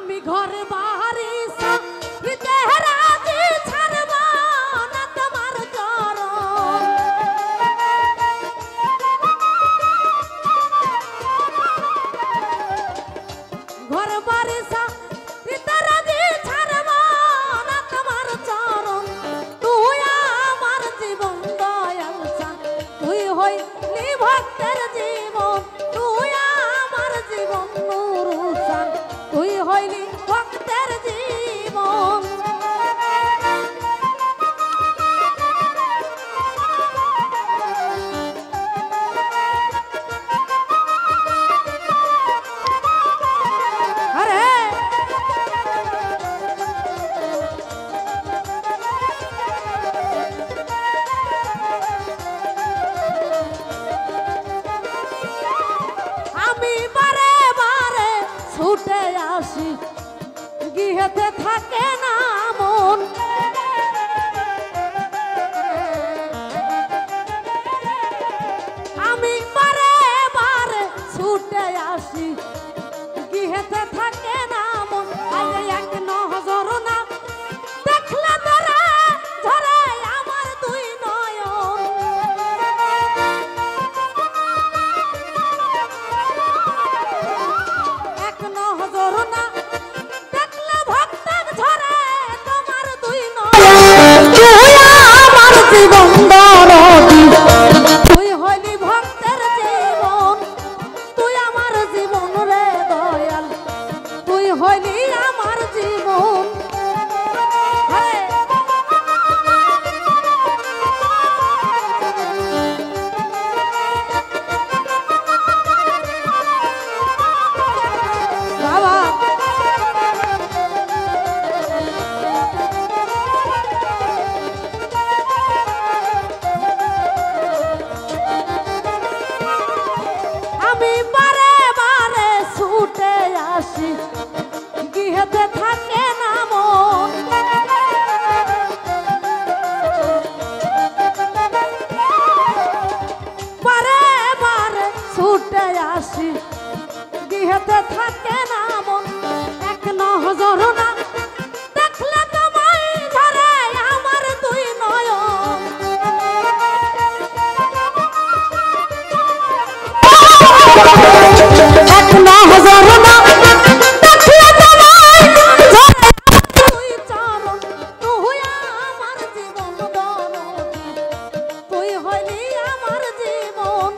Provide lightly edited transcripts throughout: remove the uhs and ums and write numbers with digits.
আমি ঘরে বাহারি সাথে রাজি ছাড়ব না তোমার চরণ ঘরে বাড়ি সাথে রাজি ছাড়ব না তোমার চরণ তুই আমার জীবন দয়াল চান তুই হইলি ভক্তের জীবন তুই আমার জীবন নুরুল চান তুই হইলি ভক্তের জীবন আরে আমি বারে বারে ছুটে আসি গৃহেতে থাকে না মন আমি বারে বারে ছুটে আসি গৃহেতে থাকে না মন আরে এক নজর না দেখলে তোরা ধরে আমার দুই নয়ন এক নজর না দেখলে ভক্তের ধরে তোমার দুই নয়ন তুই আমার জীবন দরদি তুই হইলি ভক্তের জীবন তুই আমার জীবন রে দয়াল তুই হইলি আমার জীবন বাবা আমি বারে বারে ছুটে আসি গৃহেতে থাকে না মন বারে বারে ছুটে আসি গৃহেতে থাকে না মন এক নজর না দেখলে তোমায় ধরে আমার দুই নয়ন এক নজর না দেখলে তোমায় ধরে দুই চরণ তুই আমার জীবন দরদি তুই হইলি আমার জীবন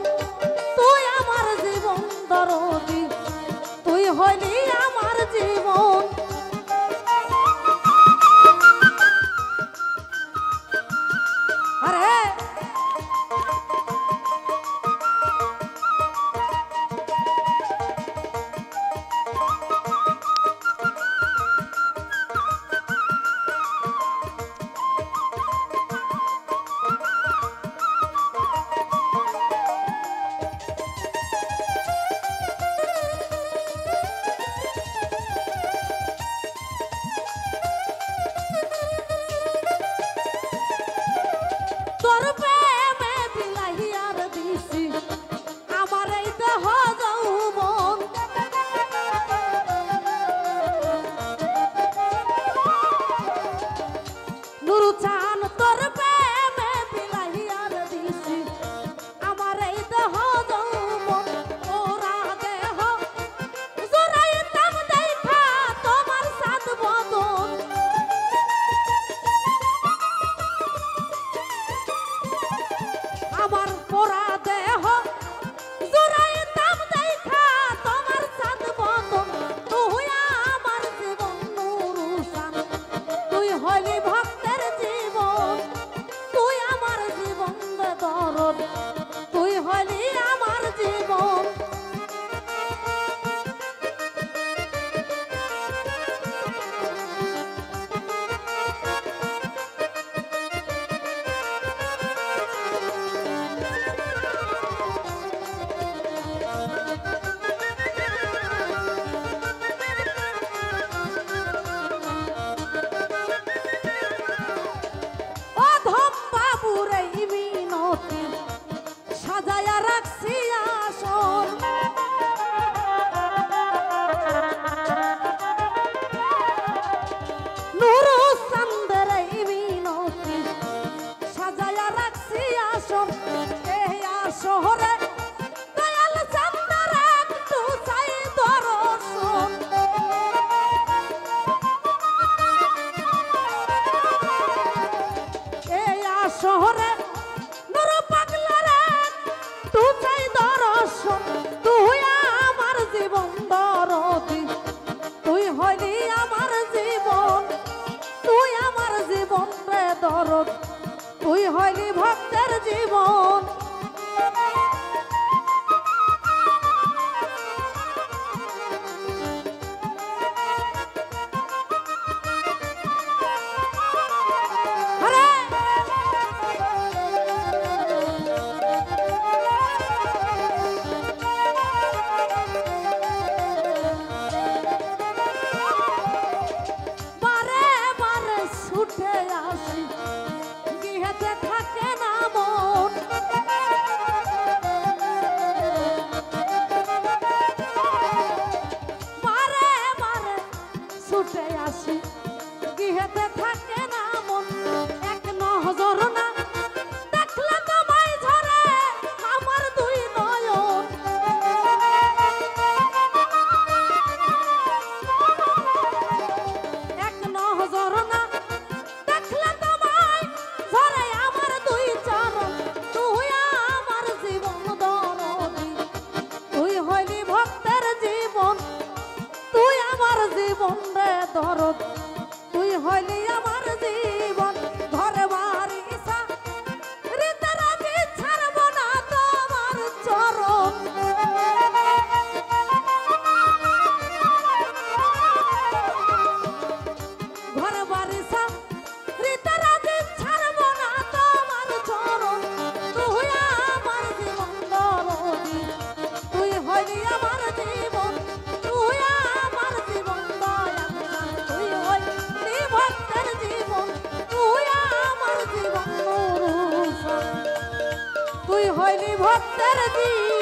তুই আমার জীবন দরদি তুই হইলি আমার জীবন আরে হইলি আমার জীবন, তুই আমার জীবন রে দরদ, তুই হইলি ভক্তের জীবন। জীবন রে দরদ, তুই হইলি আমার জীবন। ঘরে বাড়ি রীতে রাজি ছাড়ব না তোমার চরণ। ঘরে বাড়ি রীতে রাজি ছাড়ব না তোমার চরণ। তুই আমার জীবন দরদি, তুই হইলি আমার জীবন, তুই আমার জীবন দয়াল, তুই হইলি ভক্তের জীবন, তুই আমার জীবন নুরুফা, তুই হইলি ভক্তের জীবন।